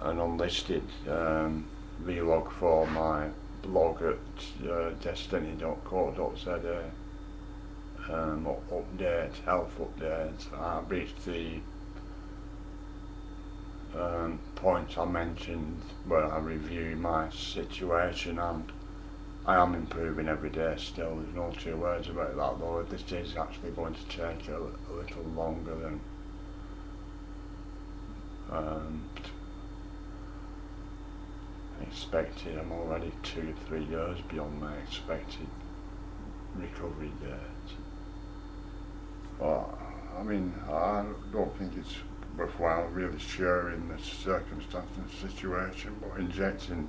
an unlisted vlog for my blog at destiny.co.za. Health update. I reached the points I mentioned where I review my situation, and I am improving every day still, there's no two words about that, though this is actually going to take a little longer than expected. I'm already 2-3 years beyond my expected recovery date. But I mean, I don't think it's worthwhile really sharing the circumstances and situation, but injecting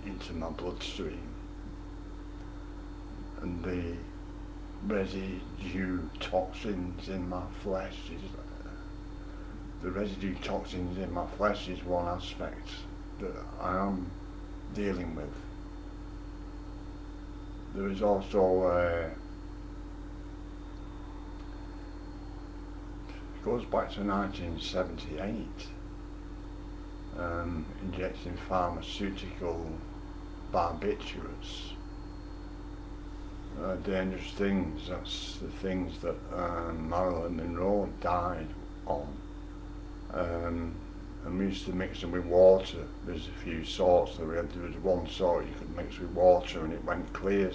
into my bloodstream, and the residue toxins in my flesh is one aspect that I am dealing with. There is also it goes back to 1978, injecting pharmaceutical barbiturates, dangerous things. That's the things that Marilyn Monroe died on. And we used to mix them with water. There's a few sorts. There was one sort you could mix with water and it went clear.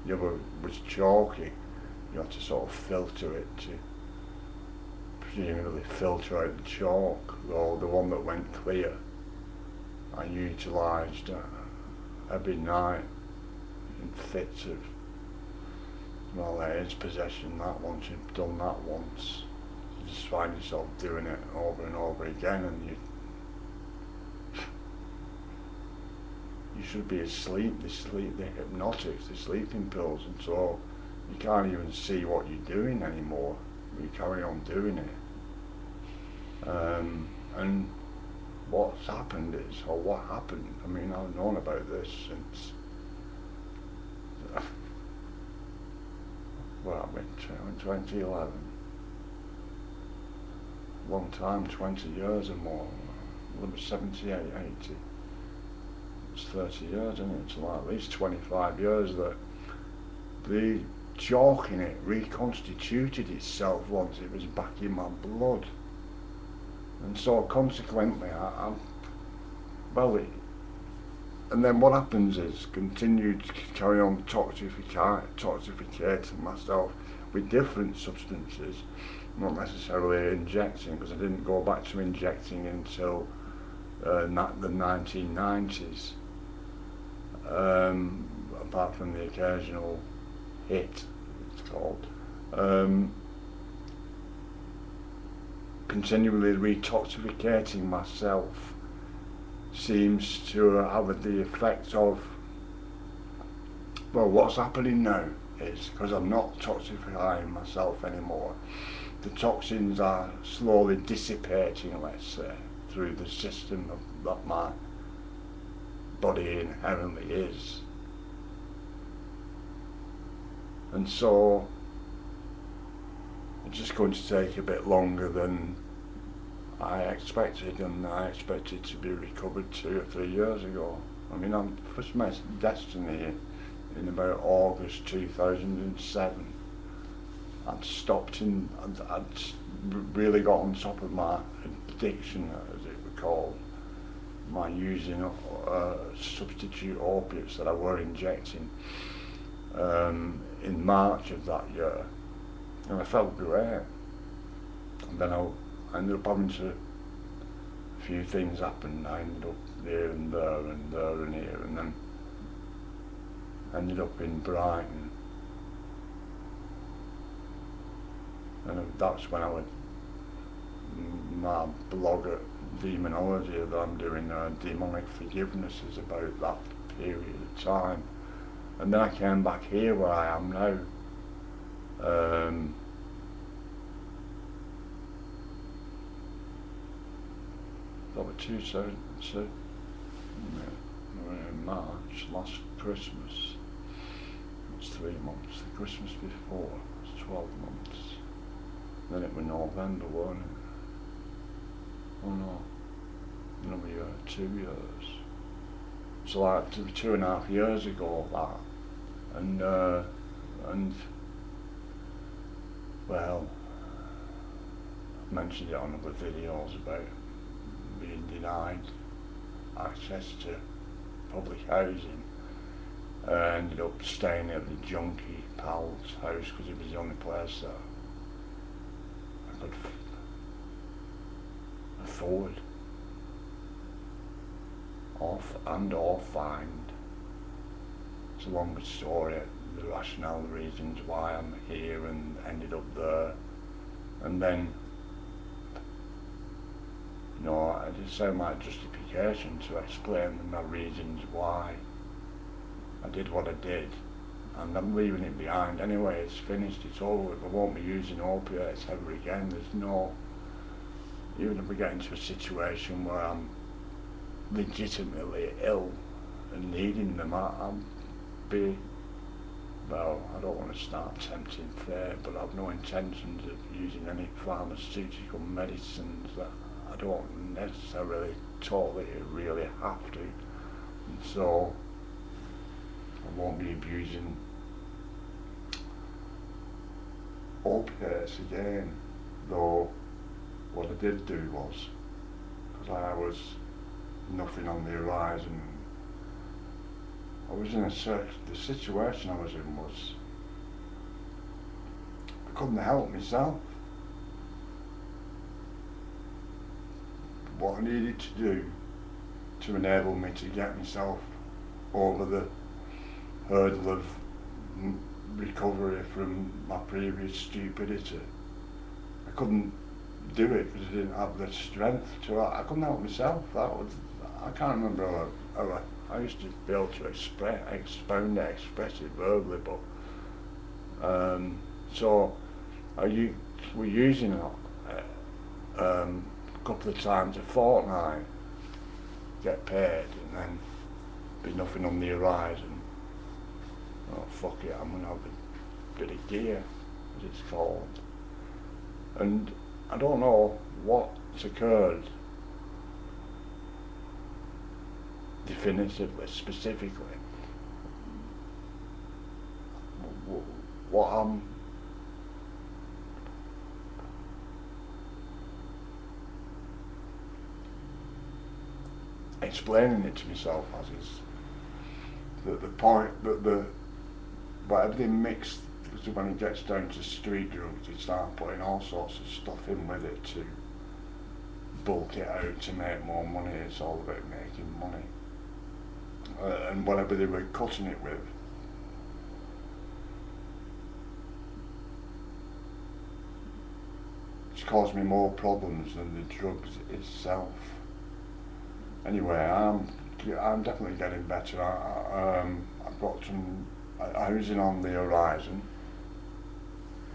The other was chalky. You had to sort of filter it to presumably filter out the chalk. Though the one that went clear I utilised every night in fits of, well, AIDS possession. That once you've done that once, you just find yourself doing it over and over again, and you should be asleep. They're hypnotics, they're sleeping pills, and so you can't even see what you're doing anymore. You carry on doing it. And what's happened is, or what happened, I mean, I've known about this since, well, I went 2011. Long time, 20 years or more. Well, it was 78, 80. It's 30 years, isn't it? It's like at least 25 years that the chalk in it reconstituted itself once it was back in my blood. And so consequently, and then what happens is continue to carry on toxificating myself with different substances, not necessarily injecting, because I didn't go back to injecting until the 1990s, apart from the occasional hit, it's called. Continually retoxificating myself seems to have the effect of, well, what's happening now is, because I'm not toxifying myself anymore, the toxins are slowly dissipating, let's say, through the system that my body inherently is. And so it's just going to take a bit longer than I expected, and I expected to be recovered 2 or 3 years ago. I mean, I first met Destiny in about August 2007. I'd really got on top of my addiction, as it were called, my using substitute opiates that I were injecting in March of that year. And I felt great, and then I ended up having a few things happen. I ended up here and there and there and here, and then ended up in Brighton, and that's when I would, my blog at Demonology that I'm doing, Demonic Forgiveness, is about that period of time. And then I came back here where I am now. That was in March, last Christmas. It's 3 months. The Christmas before was 12 months. Then it was November, wasn't it? Oh no, another year, 2 years. So like 2.5 years ago that, and well, I've mentioned it on other videos about being denied access to public housing. I ended up staying at the junkie pal's house because it was the only place that I could afford or find. It's a longer story, the rationale, the reasons why I'm here and ended up there. And then, you know, I just sound like justification to explain my reasons why I did what I did. And I'm leaving it behind anyway. It's finished, it's over. I won't be using opiates ever again. There's no, even if we get into a situation where I'm legitimately ill and needing them, I'll be, well, I don't want to start tempting fate, but I've no intentions of using any pharmaceutical medicines that I don't necessarily totally really have to. And so I won't be abusing opiates again, though what I did do was, because I was nothing on the horizon, I was in the situation I was in was, I couldn't help myself. What I needed to do to enable me to get myself over the hurdle of recovery from my previous stupidity, I couldn't do it because I didn't have the strength to. I couldn't help myself. I can't remember how I used to be able to expound it, express it verbally, but so we're using it a couple of times a fortnight, get paid, and then be nothing on the horizon. Oh fuck it, I'm gonna have a bit of gear, as it's called. And I don't know what's occurred definitively, specifically. What I'm explaining it to myself as is that the point that but everything mixed, so when it gets down to street drugs, you start putting all sorts of stuff in with it to bulk it out to make more money. It's all about making money. And whatever they were cutting it with, it's caused me more problems than the drugs itself. Anyway, I'm definitely getting better. I've got some housing on the horizon.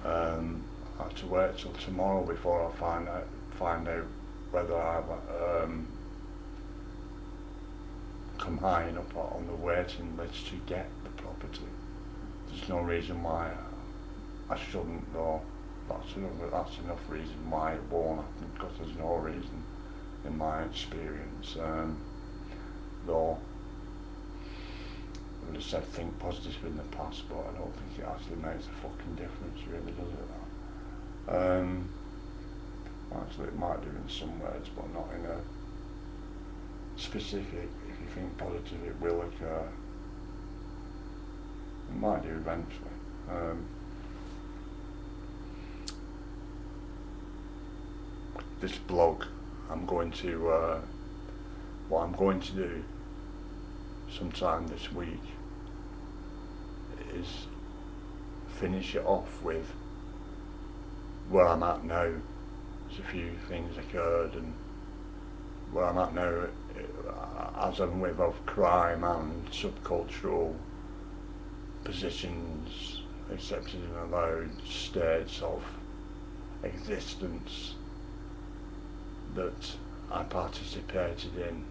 I have to wait till tomorrow before I find out whether I've come high enough on the waiting list to get the property. There's no reason why I shouldn't, though. That's enough reason why it won't happen, because there's no reason in my experience. Though I would have said think positive in the past, but I don't think it actually makes a fucking difference, really, does it? Actually, it might do in some ways, but not in a specific. If you think positive, it will occur. It might do eventually. This blog, what I'm going to do sometime this week is finish it off with where I'm at now. There's a few things occurred, and where I'm at now as I'm with of crime and subcultural positions, accepted and allowed states of existence that I participated in,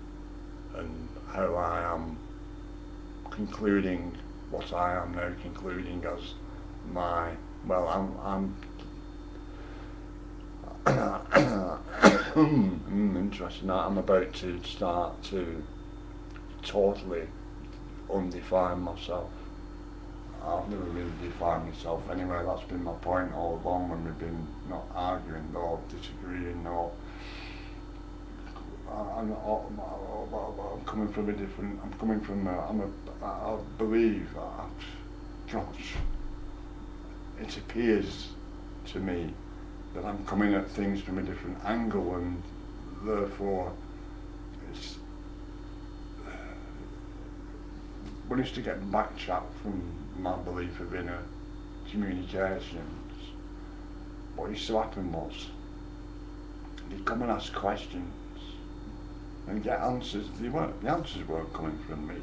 and how I am concluding what I am now concluding as my, well, I'm interesting. I'm about to start to totally undefine myself. I've never really defined myself anyway. That's been my point all along when we've been not arguing or disagreeing or I'm coming from a different, I believe, gosh, it appears to me that I'm coming at things from a different angle, and therefore it's when it's to get back chat from my belief of inner communications. What used to happen was they'd come and ask questions and get answers. The answers weren't coming from me.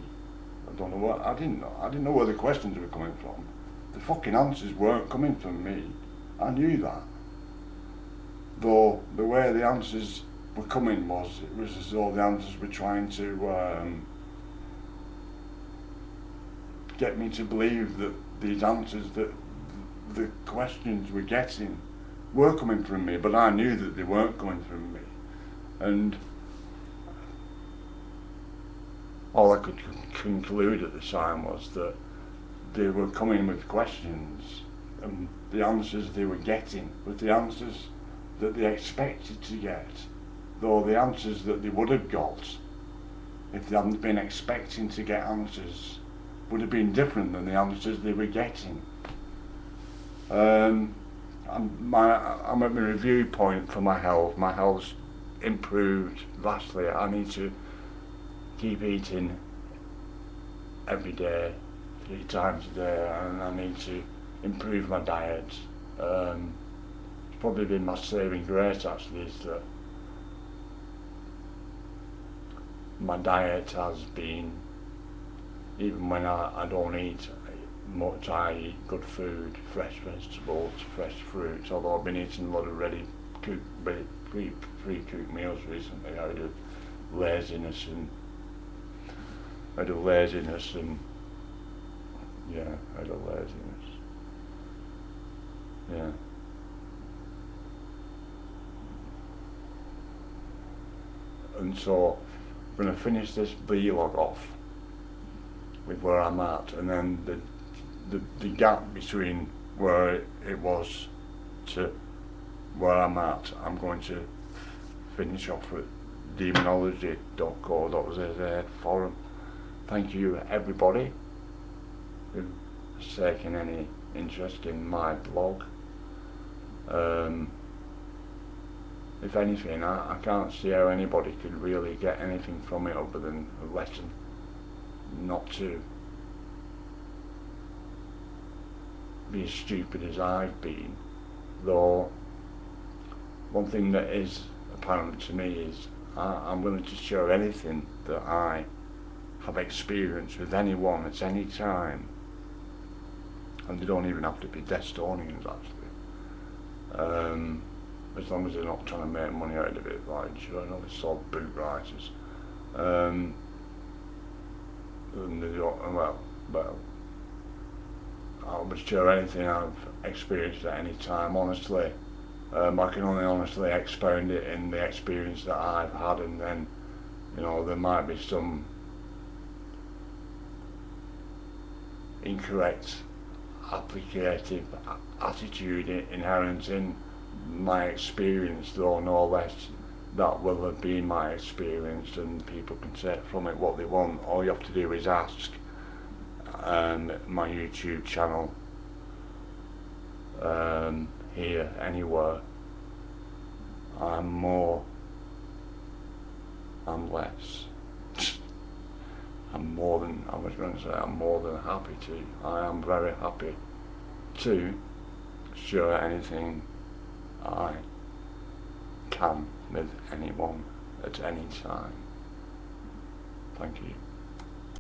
I don't know what, I didn't know where the questions were coming from. The fucking answers weren't coming from me. I knew that. Though the way the answers were coming was, it was as though the answers were trying to get me to believe that these answers, that the questions we're getting were coming from me, but I knew that they weren't coming from me. And all I could conclude at the time was that they were coming with questions, and the answers they were getting were the answers that they expected to get, though the answers that they would have got if they hadn't been expecting to get answers would have been different than the answers they were getting. I'm at my review point for my health. My health's improved vastly. I need to keep eating every day, 3 times a day, and I need to improve my diet. It's probably been my saving grace actually, is that my diet has been, even when I don't eat much, I eat good food, fresh vegetables, fresh fruits, although I've been eating a lot of pre-cooked meals recently out of laziness and yeah. And so I'm going to finish this vlog off with where I'm at, and then the gap between where it was to where I'm at, I'm going to finish off with demonology.co.za forum. Thank you everybody who has taken any interest in my blog. If anything, I can't see how anybody could really get anything from it other than a lesson not to be as stupid as I've been. Though one thing that is apparent to me is I'm willing to share anything that I have experienced with anyone at any time, and they don't even have to be Destonians actually, as long as they're not trying to make money out of it, like journalists or boot writers. And they don't, well, I'll share anything I've experienced at any time, honestly. I can only honestly expound it in the experience that I've had, and then, you know, there might be some incorrect applicative attitude inherent in my experience, though no less that will have been my experience, and people can take from it what they want. All you have to do is ask. My YouTube channel, here, anywhere, I'm more, I'm less. I'm more than happy to. I am very happy to share anything I can with anyone at any time. Thank you.